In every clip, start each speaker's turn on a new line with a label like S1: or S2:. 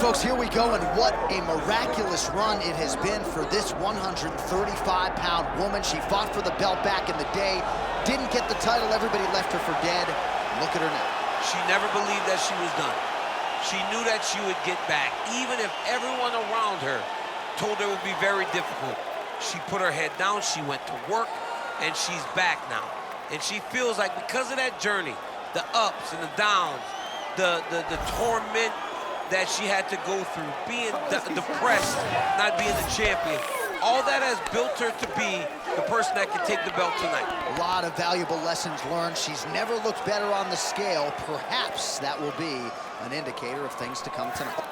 S1: folks, here we go, and what a miraculous run it has been for this 135-pound woman. She fought for the belt back in the day, didn't get the title, everybody left her for dead. Look at her now.
S2: She never believed that she was done. She knew that she would get back, even if everyone around her told her it would be very difficult. She put her head down, she went to work, and she's back now. And she feels like because of that journey, the ups and the downs, the torment that she had to go through, being depressed, not being the champion, all that has built her to be the person that can take the belt tonight.
S1: A lot of valuable lessons learned. She's never looked better on the scale. Perhaps that will be an indicator of things to come tonight.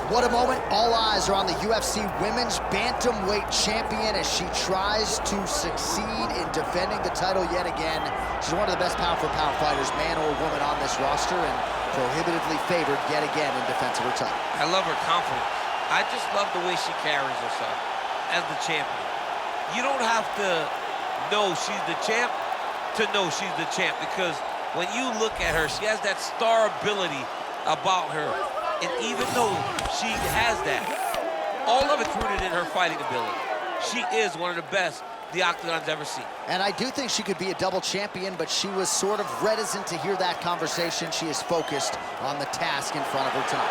S1: What a moment. All eyes are on the UFC Women's Bantamweight Champion as she tries to succeed in defending the title yet again. She's one of the best pound-for-pound fighters, man or woman, on this roster, and prohibitively favored yet again in defense of her title.
S2: I love her confidence. I just love the way she carries herself as the champion. You don't have to know she's the champ to know she's the champ, because when you look at her, she has that star ability about her. And even though she has that, all of it's rooted in her fighting ability. She is one of the best the Octagon's ever seen.
S1: And I do think she could be a double champion, but she was sort of reticent to hear that conversation. She is focused on the task in front of her tonight.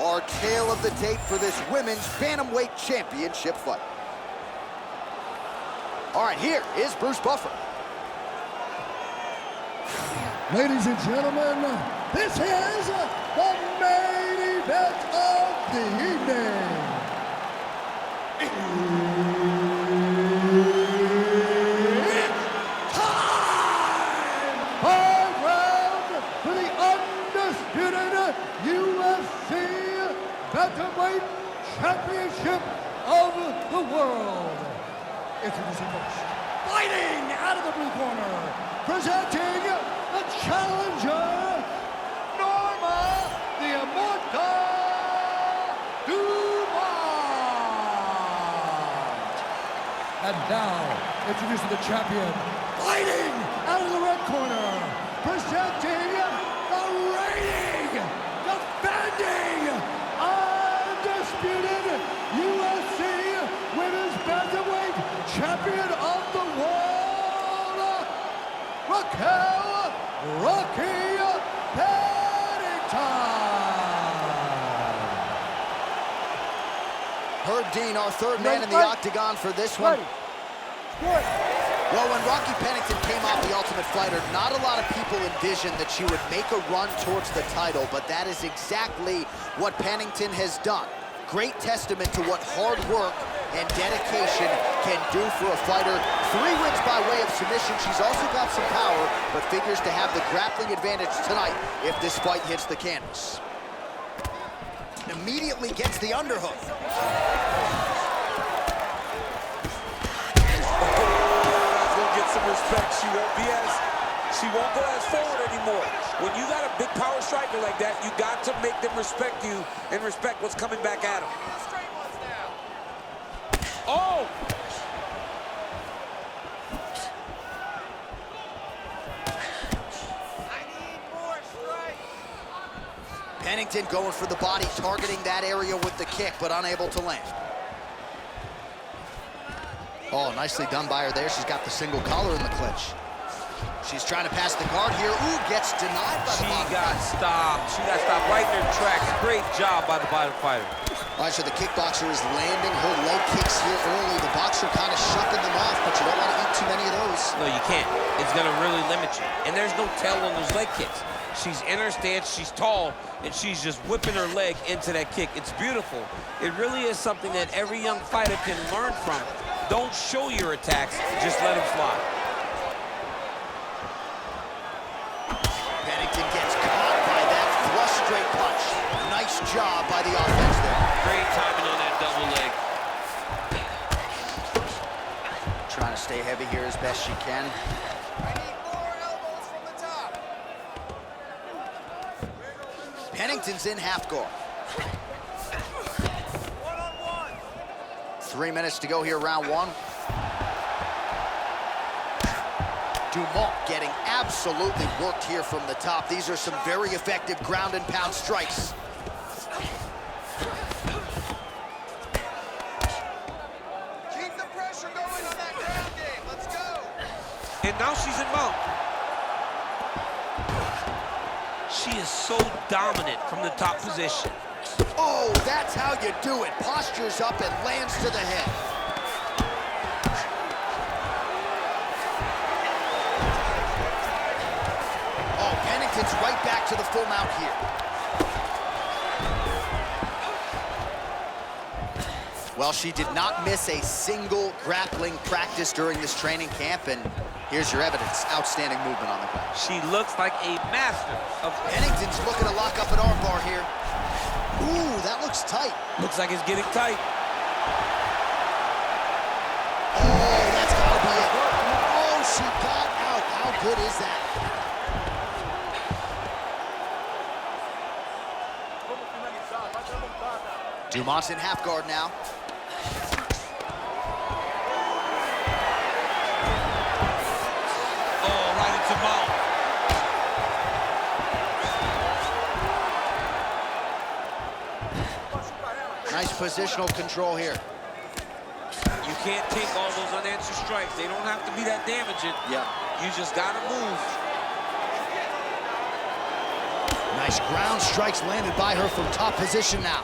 S1: Our tale of the tape for this Women's Bantamweight Championship fight. All right, here is Bruce Buffer.
S3: Ladies and gentlemen, this is the main event of the evening. It's time! 5 rounds for the undisputed UFC Bantamweight Championship of the world. Introducing first, fighting out of the blue corner, presenting the challenger, Norma the Immortal Dumont. And now, introducing the champion, fighting out of the red corner, presenting the reigning, defending, undisputed UFC Women's Bantamweight Champion of the world, Raquel Pennington.
S1: Herb Dean, our third man in the octagon for this one. Well, when Rocky Pennington came off The Ultimate Fighter, not a lot of people envisioned that she would make a run towards the title, but that is exactly what Pennington has done. Great testament to what hard work and dedication can do for a fighter. 3 wins by way of submission. She's also got some power, but figures to have the grappling advantage tonight if this fight hits the canvas. Immediately gets the underhook.
S4: Gonna get some respect. She won't go as forward anymore. When you got a big power striker like that, you got to make them respect you and respect what's coming back at them. Oh!
S1: Pennington going for the body, targeting that area with the kick, but unable to land. Oh, nicely done by her there. She's got the single collar in the clinch. She's trying to pass the guard here. Ooh, gets denied by the bottom.
S2: She got stopped right in her tracks. Great job by the bottom fighter.
S1: All right, so the kickboxer is landing her leg kicks here early. The boxer kind of shucking them off, but you don't want to eat too many of those.
S4: stance?
S2: No, you can't. It's gonna really limit you. And there's no tell on those leg kicks. She's in her stance, she's tall, and she's just whipping her leg into that kick. It's beautiful. It really is something that every young fighter can learn from. Don't show your attacks, just let them fly.
S1: Pennington gets caught by that flush straight punch. Nice job by the offense there.
S2: Great timing on that double leg.
S1: Trying to stay heavy here as best she can.
S5: I need more elbows from the top.
S1: Pennington's in half guard. 3 minutes to go here, round one. Dumont getting absolutely worked here from the top. These are some very effective ground and pound strikes.
S5: Keep the pressure going on that ground game. Let's go.
S2: And now she's in mount. She is so dominant from the top position.
S1: Oh, that's how you do it. Postures up and lands to the head. Oh, Pennington's right back to the full mount here. Well, she did not miss a single grappling practice during this training camp, and here's your evidence. Outstanding movement on the ground.
S2: She looks like a master of...
S1: Pennington's looking to lock up an armbar here. Ooh, that looks tight.
S2: Looks like it's getting tight.
S1: Oh, that's gotta be it. Oh, she got out. How good is that? Dumont's in half guard now.
S2: Oh, right into mount.
S1: Nice positional control here.
S2: You can't take all those unanswered strikes. They don't have to be that damaging.
S1: Yeah.
S2: You just gotta move.
S1: Nice ground strikes landed by her from top position now.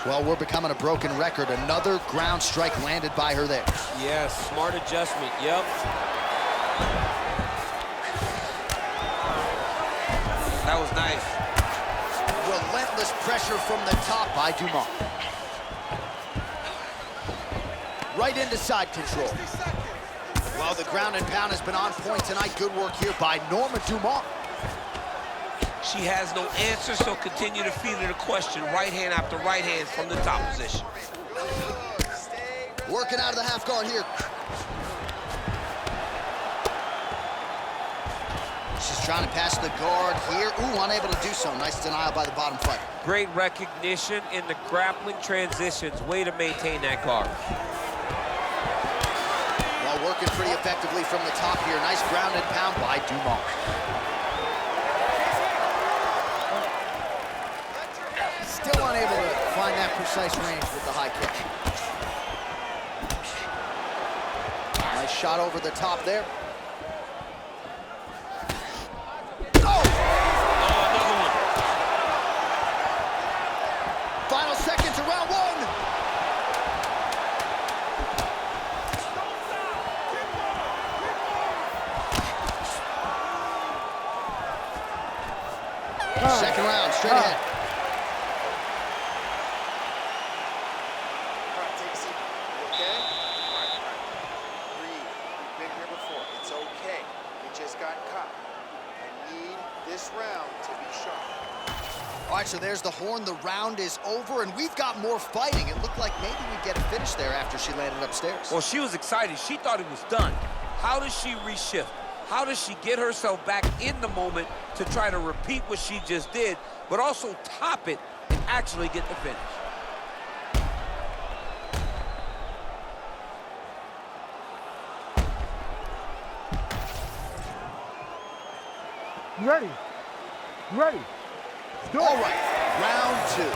S1: Well, we're becoming a broken record. Another ground strike landed by her there.
S2: Yes, smart adjustment, yep. That was nice.
S1: Relentless pressure from the top by Dumont. Right into side control. Well, the ground and pound has been on point tonight. Good work here by Norma Dumont.
S2: She has no answer, so continue to feed her the question. Right hand after right hand from the top position.
S1: Working out of the half guard here. She's trying to pass the guard here. Ooh, unable to do so. Nice denial by the bottom fighter.
S2: Great recognition in the grappling transitions. Way to maintain that guard.
S1: Well, working pretty effectively from the top here. Nice ground and pound by Dumont. Still unable to find that precise range with the high kick. Nice shot over the top there. Oh!
S2: Oh, another one.
S1: Final seconds of round one. Second round, straight ahead.
S5: All right, take a seat. You okay? All right. Breathe. We've been here before. It's okay. We just got caught. I need this round to be sharp.
S1: All right, so there's the horn. The round is over, and we've got more fighting. It looked like maybe we'd get a finish there after she landed upstairs.
S2: Well, she was excited. She thought it was done. How does she reshift? How does she get herself back in the moment to try to repeat what she just did, but also top it and actually get the finish?
S3: You ready? You ready? Let's do it.
S1: All right, round two.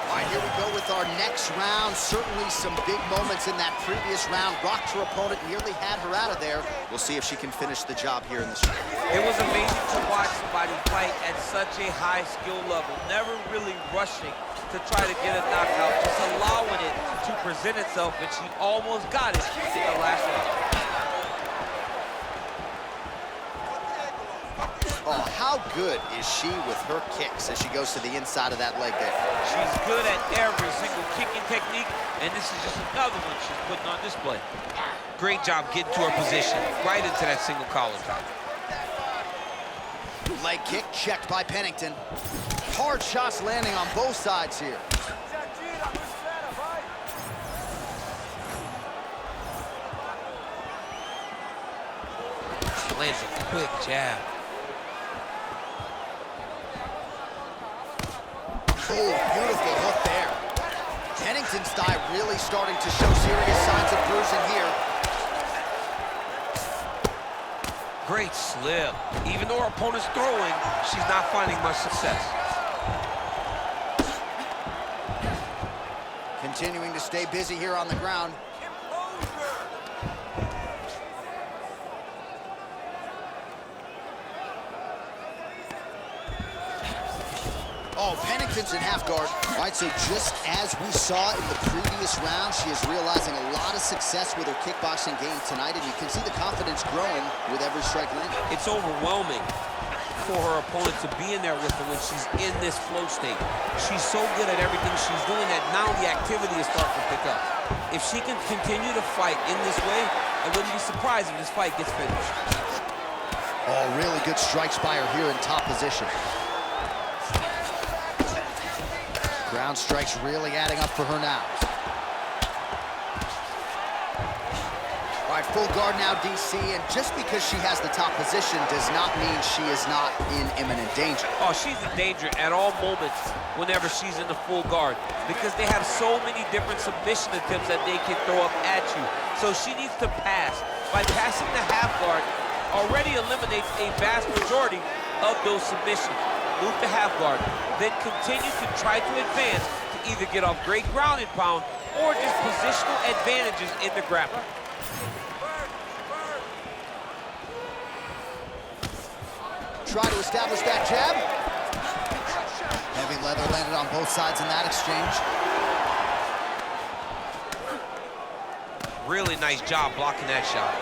S1: All right, here we go with our next round. Certainly some big moments in that previous round. Rocked her opponent, nearly had her out of there. We'll see if she can finish the job here in this round.
S2: It was amazing to watch somebody fight at such a high skill level, never really rushing to try to get a knockout, just allowing it to present itself, and she almost got it in the last round.
S1: how good is she with her kicks as she goes to the inside of that leg there?
S2: She's good at every single kicking technique, and this is just another one she's putting on display. Great job getting to her position, right into that single collar drop.
S1: Leg kick checked by Pennington. Hard shots landing on both sides here.
S2: Lands a quick jab.
S1: Oh, beautiful hook there. Pennington's thigh really starting to show serious signs of bruising here.
S2: Great slip. Even though her opponent's throwing, she's not finding much success.
S1: Continuing to stay busy here on the ground. Oh, Pennington's in half guard. All right, so just as we saw in the previous round, she is realizing a lot of success with her kickboxing game tonight, and you can see the confidence growing with every strike landed.
S2: It's overwhelming for her opponent to be in there with her when she's in this flow state. She's so good at everything she's doing that now the activity is starting to pick up. If she can continue to fight in this way, I wouldn't be surprised if this fight gets finished.
S1: Oh, really good strikes by her here in top position. Ground strikes really adding up for her now. All right, full guard now, DC, and just because she has the top position does not mean she is not in imminent danger.
S2: Oh, she's in danger at all moments whenever she's in the full guard because they have so many different submission attempts that they can throw up at you. So she needs to pass. By passing the half guard, already eliminates a vast majority of those submissions. Move to half guard, then continue to try to advance to either get off great ground and pound or just positional advantages in the grappling.
S1: Try to establish that jab. Heavy leather landed on both sides in that exchange.
S2: Really nice job blocking that shot.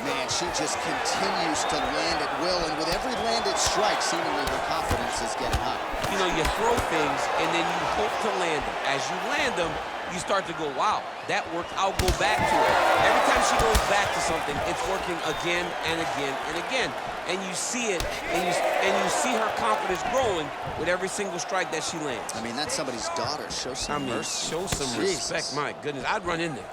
S1: Man, she just continues to land at will, and with every landed strike, seemingly her confidence is getting high.
S2: You know, you throw things, and then you hope to land them. As you land them, you start to go, wow, that worked, I'll go back to it. Every time she goes back to something, it's working again and again and again. And you see it, and you see her confidence growing with every single strike that she lands.
S1: I mean, that's somebody's daughter. Show some mercy.
S2: Show some respect. My goodness, I'd run in there.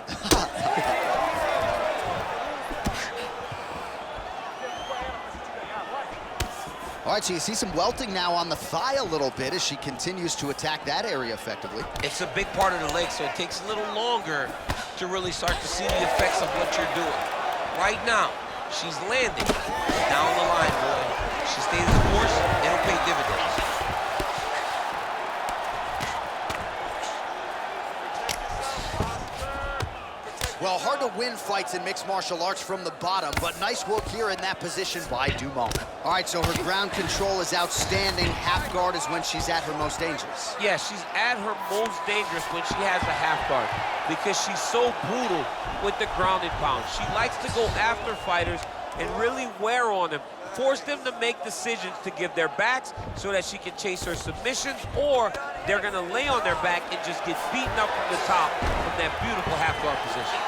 S1: All right, so you see some welting now on the thigh a little bit as she continues to attack that area effectively.
S2: It's a big part of the leg, so it takes a little longer to really start to see the effects of what you're doing. Right now, she's landing down the line, boy. She stays the course, it'll pay dividends.
S1: Well, hard to win fights in mixed martial arts from the bottom, but nice work here in that position by Dumont. All right, so her ground control is outstanding. Half guard is when she's at her most dangerous.
S2: Yeah, she's at her most dangerous when she has a half guard because she's so brutal with the ground and pound. She likes to go after fighters and really wear on them, force them to make decisions to give their backs so that she can chase her submissions, or they're gonna lay on their back and just get beaten up from the top from that beautiful half guard position.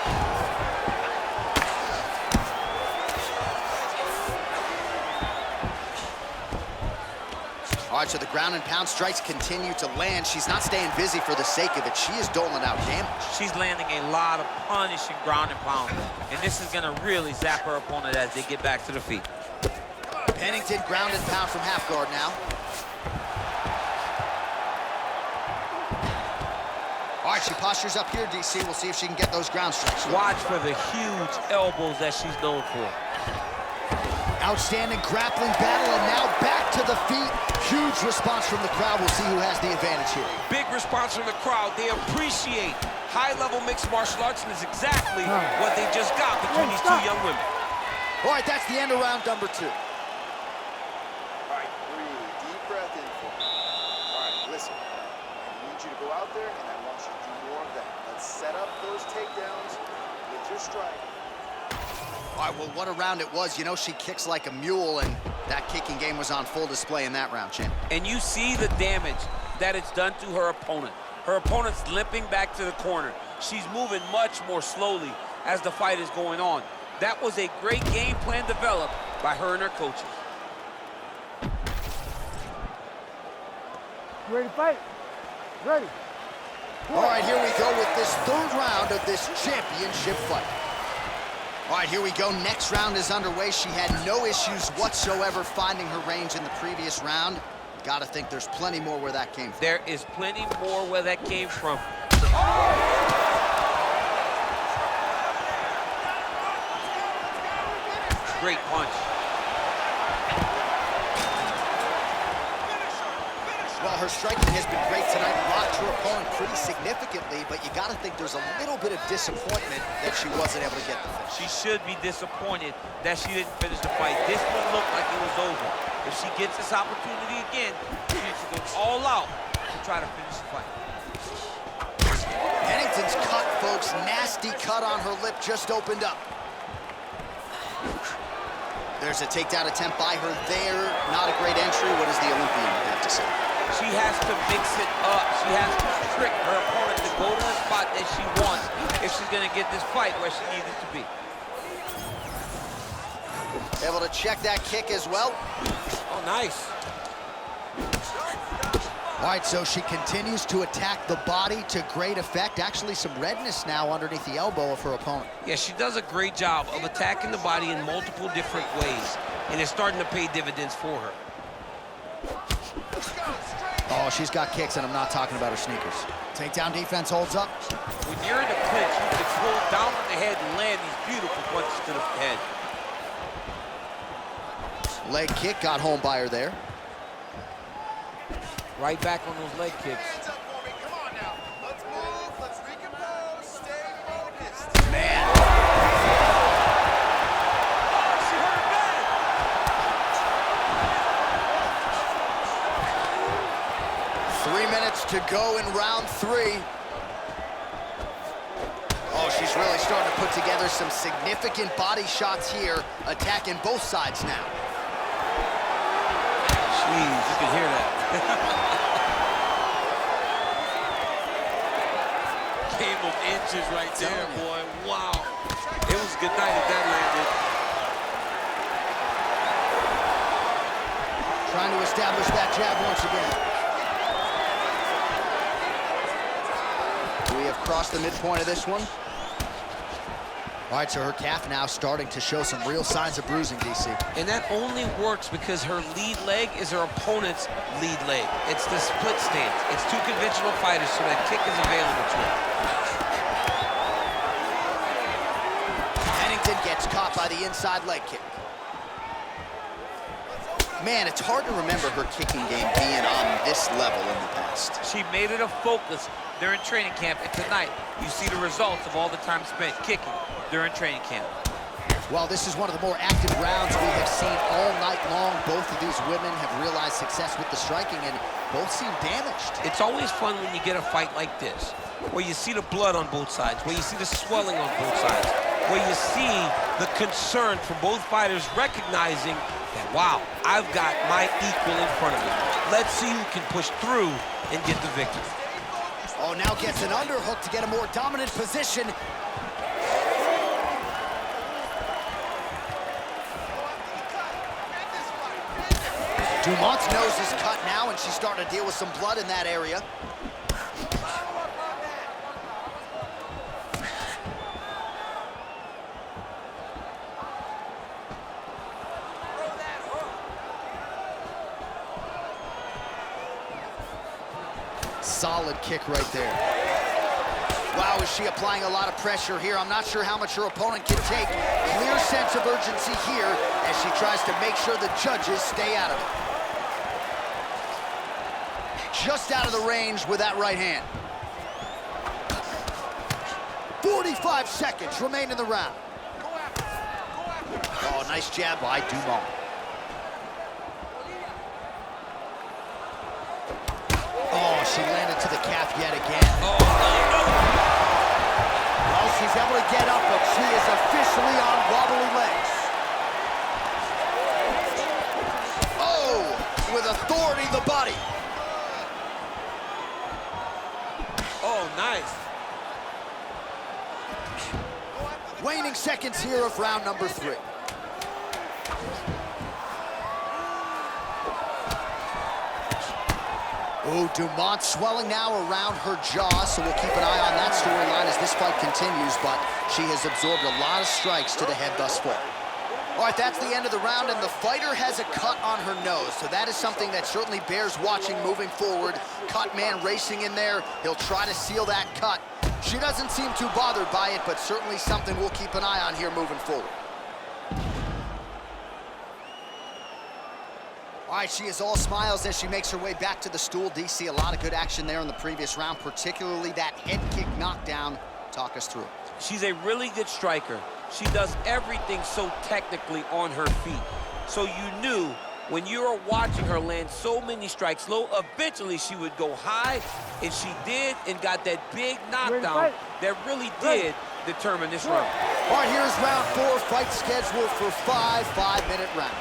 S1: All right, so the ground and pound strikes continue to land. She's not staying busy for the sake of it. She is doling out damage.
S2: She's landing a lot of punishing ground and pound, and this is gonna really zap her opponent as they get back to the feet.
S1: Pennington ground and pound from half guard now. All right, she postures up here, DC. We'll see if she can get those ground strikes.
S2: Watch for the huge elbows that she's known for.
S1: Outstanding grappling battle, and now back to the feet. Huge response from the crowd. We'll see who has the advantage here.
S2: Big response from the crowd. They appreciate high-level mixed martial arts, and it's exactly what they just got between these two young women.
S1: All right, that's the end of round number 2.
S5: All right, breathe. Deep breath in for me. All right, listen. I need you to go out there, and I want you to do more of that. Let's set up those takedowns with your strike.
S1: All right, well, what a round it was. You know, she kicks like a mule, and That kicking game was on full display in that round, champ.
S4: And you see the damage that it's done to her opponent. Her opponent's limping back to the corner. She's moving much more slowly as the fight is going on. That was a great game plan developed by her and her coaches.
S3: You ready to fight? Ready.
S1: All right, here we go with this third round of this championship fight. All right, here we go. Next round is underway. She had no issues whatsoever finding her range in the previous round. Gotta think there's plenty more where that came from.
S2: There is plenty more where that came from. Great punch.
S1: Well, her striking has been great tonight. Rocked her opponent pretty significantly, but you gotta think there's a little bit of disappointment that she wasn't able to get the finish.
S2: She should be disappointed that she didn't finish the fight. This one looked like it was over. If she gets this opportunity again, she needs to go all out to try to finish the fight.
S1: Pennington's cut, folks. Nasty cut on her lip just opened up. There's a takedown attempt by her there. Not a great entry. What does the Olympian have to say?
S2: She has to mix it up. She has to trick her opponent to go to the spot that she wants if she's going to get this fight where she needs it to be.
S1: Able to check that kick as well.
S2: Oh, nice.
S1: All right, so she continues to attack the body to great effect. Actually, some redness now underneath the elbow of her opponent.
S2: Yeah, she does a great job of attacking the body in multiple different ways, and it's starting to pay dividends for her.
S1: Oh, she's got kicks, and I'm not talking about her sneakers. Takedown defense holds up.
S2: When you're in the clinch, you can pull down on the head and land these beautiful punches to the head.
S1: Leg kick got home by her there.
S2: Right back on those leg kicks.
S5: Hands up for me. Come on now. Let's move. Let's recompose. Stay focused.
S1: Man.
S4: She hurt her bad.
S1: 3 minutes to go in round 3. Oh, she's really starting to put together some significant body shots here, attacking both sides now.
S2: Jeez, you can hear that.
S4: Game of inches right there, boy. Wow. It was a good night if that landed.
S1: Trying to establish that jab once again. We have crossed the midpoint of this one. All right, so her calf now starting to show some real signs of bruising, DC.
S2: And that only works because her lead leg is her opponent's lead leg. It's the split stance. It's two conventional fighters, so that kick is available to her.
S1: Pennington gets caught by the inside leg kick. Man, it's hard to remember her kicking game being on this level in the past.
S2: She made it a focus during training camp, and tonight you see the results of all the time spent kicking during training camp.
S1: Well, this is one of the more active rounds we have seen all night long. Both of these women have realized success with the striking, and both seem damaged.
S2: It's always fun when you get a fight like this, where you see the blood on both sides, where you see the swelling on both sides, where you see the concern from both fighters recognizing that, wow, I've got my equal in front of me. Let's see who can push through and get the victory.
S1: Oh, now gets an underhook to get a more dominant position. Dumont's nose is cut now, and she's starting to deal with some blood in that area. Solid kick right there. Wow, is she applying a lot of pressure here? I'm not sure how much her opponent can take. Clear sense of urgency here as she tries to make sure the judges stay out of it. Just out of the range with that right hand. 45 seconds remain in the round. Oh, nice jab by Dumont. Oh, she landed to the calf yet again.
S2: Oh, no.
S1: Well, she's able to get up, but she is officially on wobbly legs. Waning seconds here of round number 3. Ooh, Dumont swelling now around her jaw, so we'll keep an eye on that storyline as this fight continues, but she has absorbed a lot of strikes to the head thus far. All right, that's the end of the round, and the fighter has a cut on her nose, so that is something that certainly bears watching moving forward. Cut man racing in there. He'll try to seal that cut. She doesn't seem too bothered by it, but certainly something we'll keep an eye on here moving forward. All right, she is all smiles as she makes her way back to the stool. DC, a lot of good action there in the previous round, particularly that head kick knockdown. Talk us through it.
S4: She's a really good striker. She does everything so technically on her feet. So you knew when you were watching her land so many strikes low, eventually she would go high, and she did, and got that big knockdown that really did determine this round.
S1: All right, here's round 4, fight scheduled for 5 5-minute rounds.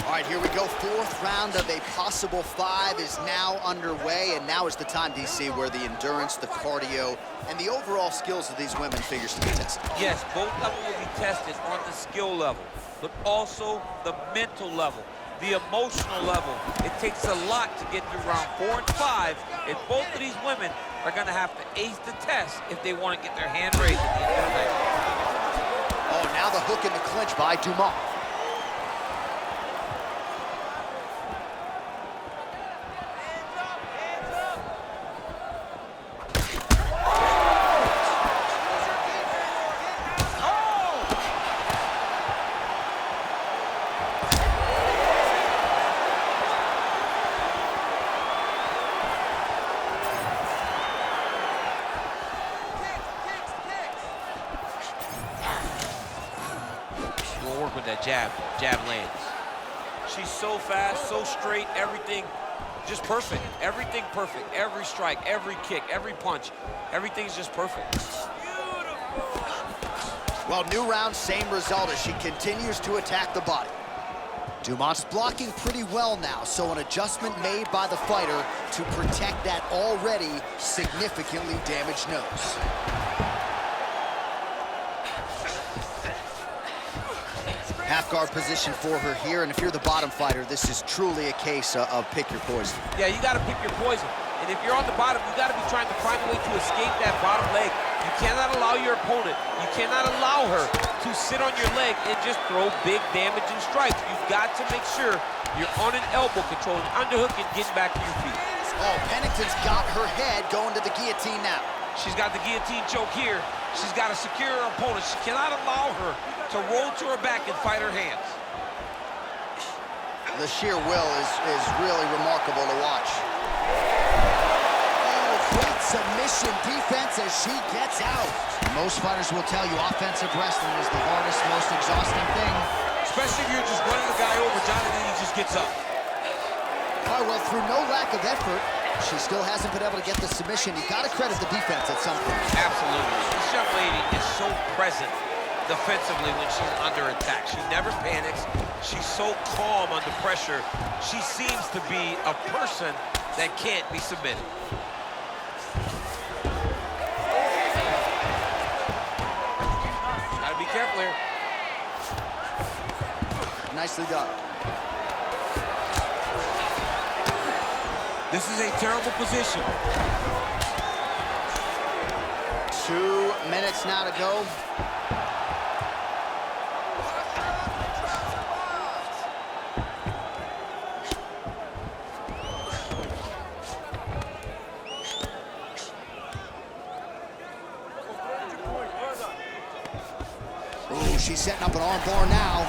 S1: All right, here we go. 4th round of a possible 5 is now underway, and now is the time, DC, where the endurance, the cardio, and the overall skills of these women figures to be tested.
S4: Yes, both of them will be tested on the skill level, but also the mental level, the emotional level. It takes a lot to get through round 4 and 5, and both of these women are going to have to ace the test if they want to get their hand raised at the end of the night.
S1: Oh, now the hook in the clinch by Dumont.
S4: With that jab lands. She's so fast, so straight, everything just perfect. Everything perfect. Every strike, every kick, every punch, everything's just perfect.
S1: Well, new round, same result as she continues to attack the body. Dumont's blocking pretty well now, so an adjustment made by the fighter to protect that already significantly damaged nose. Half guard position for her here, and if you're the bottom fighter, this is truly a case of pick your poison.
S4: Yeah, you gotta pick your poison. And if you're on the bottom, you gotta be trying to find a way to escape that bottom leg. You cannot allow your opponent, you cannot allow her to sit on your leg and just throw big damaging strikes. You've got to make sure you're on an elbow control, an underhook, and getting back to your feet.
S1: Oh, Pennington's got her head going to the guillotine now.
S4: She's got the guillotine choke here. She's got to secure her opponent. She cannot allow her to roll to her back and fight her hands.
S1: The sheer will is really remarkable to watch. Oh, great submission defense as she gets out. Most fighters will tell you offensive wrestling is the hardest, most exhausting thing.
S4: Especially if you're just running the guy over, Jonathan, he just gets up.
S1: All right, well, through no lack of effort, she still hasn't been able to get the submission. You got to credit the defense at some point.
S4: Absolutely. This young lady is so present defensively when she's under attack. She never panics. She's so calm under pressure. She seems to be a person that can't be submitted. Gotta be careful here.
S1: Nicely done.
S4: This is a terrible position.
S1: 2 minutes now to go. Ooh, she's setting up an arm bar now.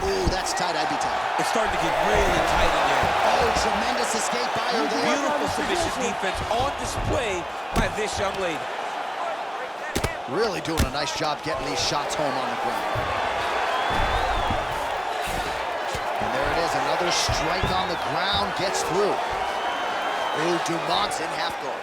S1: Ooh, that's tight. I'd be tight.
S4: It's starting to get really tight in there.
S1: Oh, tremendous escape by her there.
S4: Beautiful submission defense on display by this young lady.
S1: Really doing a nice job getting these shots home on the ground. And there it is, another strike on the ground, gets through. Ooh, Dumont's in half guard.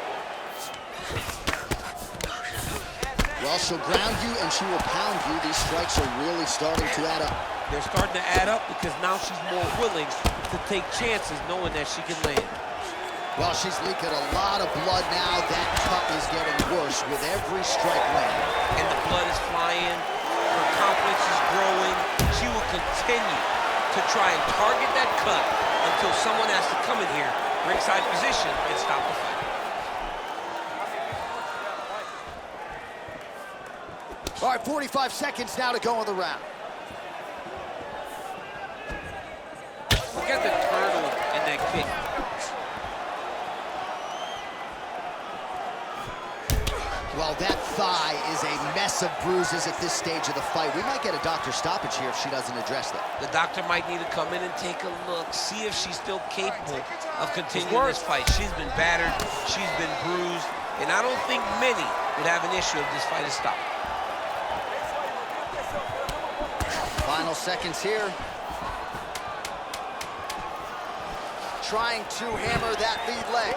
S1: Well, she'll ground you and she will pound you. These strikes are really starting to add up.
S4: They're starting to add up because now she's more willing to take chances knowing that she can land.
S1: Well, she's leaking a lot of blood now. That cut is getting worse. worse with every strike landed.
S2: And the blood is flying. Her confidence is growing. She will continue to try and target that cut until someone has to come in here, ringside position, and stop the fight.
S1: All right, 45 seconds now to go in the round.
S2: Look at the turtle in that kick.
S1: Well, that thigh is a mess of bruises at this stage of the fight. We might get a doctor stoppage here if she doesn't address that.
S2: The doctor might need to come in and take a look, see if she's still capable of continuing this fight. She's been battered, she's been bruised, and I don't think many would have an issue if this fight is stopped.
S1: Final seconds here. Trying to hammer that lead leg.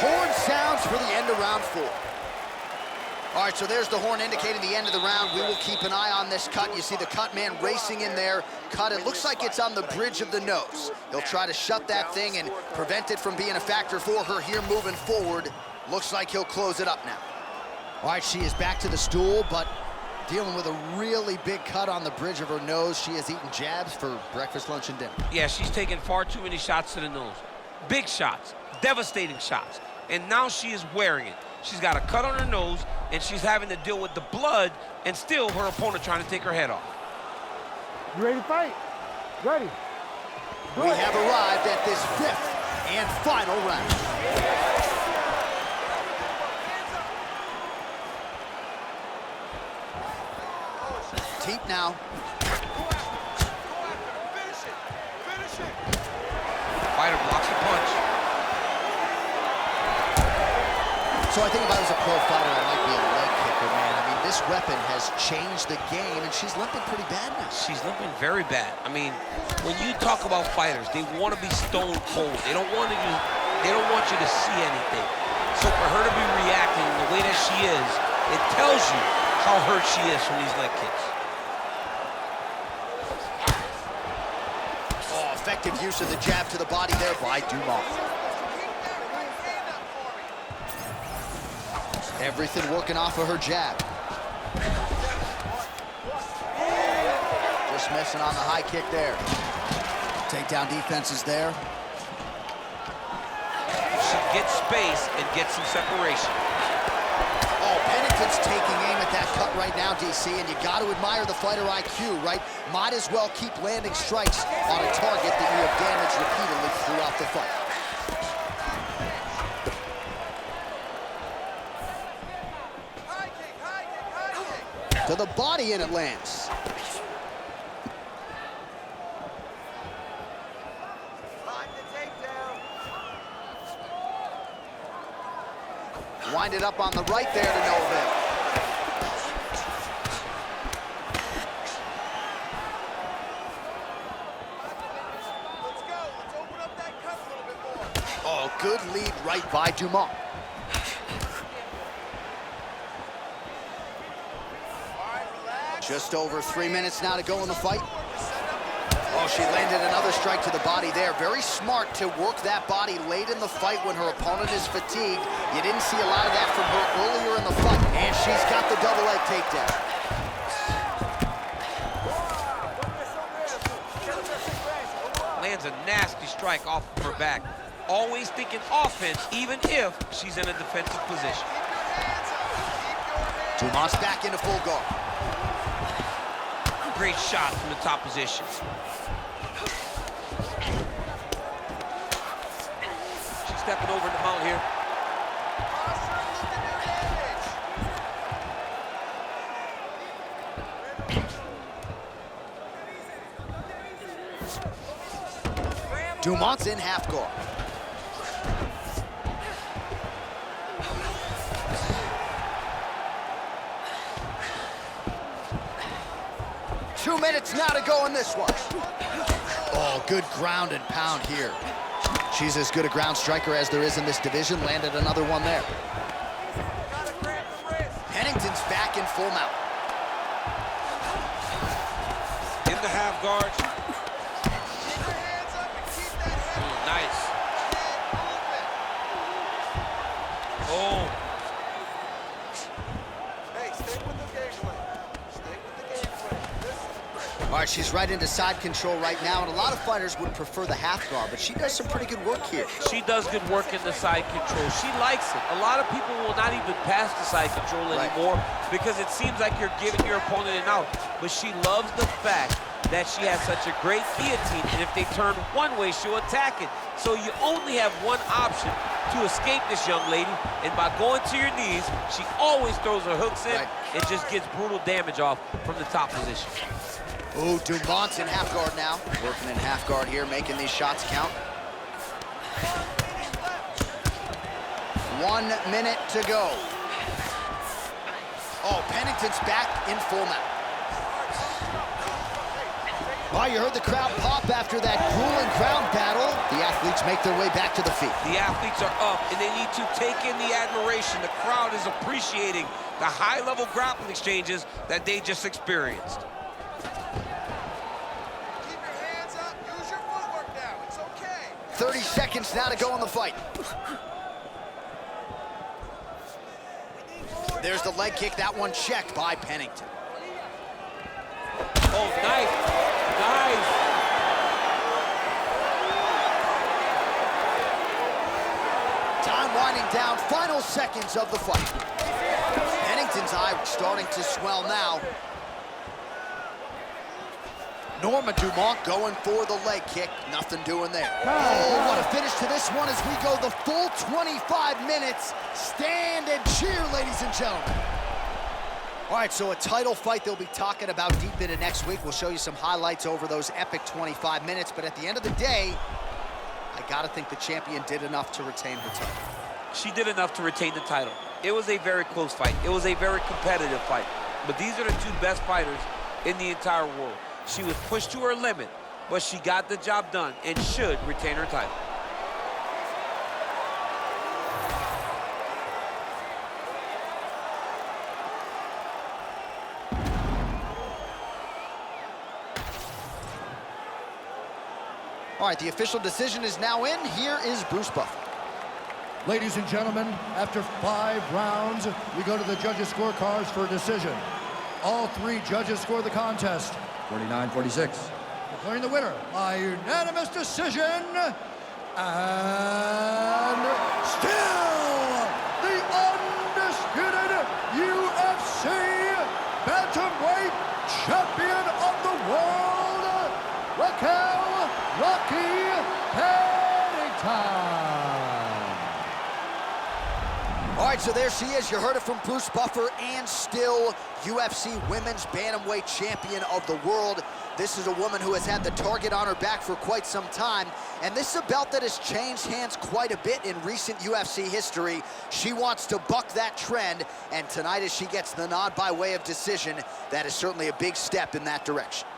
S1: Horn sounds for the end of round 4. All right, so there's the horn indicating the end of the round. We will keep an eye on this cut. You see the cut man racing in there. Cut, it looks like it's on the bridge of the nose. He'll try to shut that thing and prevent it from being a factor for her here moving forward. Looks like he'll close it up now. All right, she is back to the stool, but dealing with a really big cut on the bridge of her nose. She has eaten jabs for breakfast, lunch, and dinner.
S2: Yeah, she's taken far too many shots to the nose. Big shots, devastating shots. And now she is wearing it. She's got a cut on her nose, and she's having to deal with the blood, and still her opponent trying to take her head off.
S6: You ready to fight? Ready.
S1: We have arrived at this 5th and final round. Deep now.
S2: Fighter blocks the punch.
S1: So I think if I was a pro fighter, I might be a leg kicker, man. I mean, this weapon has changed the game, and she's limping pretty bad now.
S2: She's limping very bad. I mean, when you talk about fighters, they want to be stone cold. They don't want you to see anything. So for her to be reacting the way that she is, it tells you how hurt she is from these leg kicks.
S1: Oh, effective use of the jab to the body there by Dumont. Everything working off of her jab. Just missing on the high kick there. Takedown defense is there.
S2: She gets space and gets some separation.
S1: Oh, Pennington's taking aim at that cut right now, DC, and you got to admire the fighter IQ, right? Might as well keep landing strikes on a target that you have damaged repeatedly throughout the fight. To the body, and it lands. Wind it up on the right there to no avail.
S5: Let's go. Let's open up that cut a little bit more.
S1: Oh, good lead right by Dumont. Just over 3 minutes now to go in the fight. Oh, she landed another strike to the body there. Very smart to work that body late in the fight when her opponent is fatigued. You didn't see a lot of that from her earlier in the fight. And she's got the double leg takedown.
S2: Lands a nasty strike off of her back. Always thinking offense, even if she's in a defensive position.
S1: Dumont's back into full guard.
S2: Great shot from the top position. She's stepping over the mount here.
S1: Dumont's in half guard. Two minutes now to go in this one. Oh, good ground and pound here. She's as good a ground striker as there is in this division. Landed another one there. Pennington's back in full mount.
S2: In the half guard. Nice.
S1: All right, she's right into side control right now, and a lot of fighters would prefer the half guard, but she does some pretty good work here.
S4: She does good work in the side control. She likes it. A lot of people will not even pass the side control anymore because it seems like you're giving your opponent an out. But she loves the fact that she has such a great guillotine, and if they turn one way, she'll attack it. So you only have one option to escape this young lady, and by going to your knees, she always throws her hooks in and just gets brutal damage off from the top position.
S1: Oh, Dumont's in half guard now. Working in half guard here, making these shots count. 1 minute to go. Oh, Pennington's back in full mount. Oh, you heard the crowd pop after that grueling ground battle. The athletes make their way back to the feet.
S4: The athletes are up, and they need to take in the admiration. The crowd is appreciating the high-level grappling exchanges that they just experienced.
S5: Keep your hands up. Use your footwork now. It's okay.
S1: 30 seconds now to go in the fight. There's the leg kick. That one checked by Pennington.
S4: Oh, nice. Nice.
S1: Time winding down, final seconds of the fight. Pennington's eye starting to swell now. Norma Dumont going for the leg kick. Nothing doing there. Oh, what a finish to this one as we go the full 25 minutes. Stand and cheer, ladies and gentlemen. All right, so a title fight they'll be talking about deep into next week. We'll show you some highlights over those epic 25 minutes, but at the end of the day, I gotta think the champion did enough to retain her title.
S4: She did enough to retain the title. It was a very close fight. It was a very competitive fight. But these are the two best fighters in the entire world. She was pushed to her limit, but she got the job done and should retain her title.
S1: All right, the official decision is now in. Here is Bruce Buffer.
S3: Ladies and gentlemen, after 5 rounds, we go to the judges' scorecards for a decision. All 3 judges score the contest 49-46. Declaring the winner by unanimous decision, and still the undisputed UFC bantamweight champion of the world, Raquel Pennington.
S1: All right, so there she is. You heard it from Bruce Buffer, and still UFC Women's Bantamweight Champion of the world. This is a woman who has had the target on her back for quite some time, and this is a belt that has changed hands quite a bit in recent UFC history. She wants to buck that trend, and tonight as she gets the nod by way of decision, that is certainly a big step in that direction.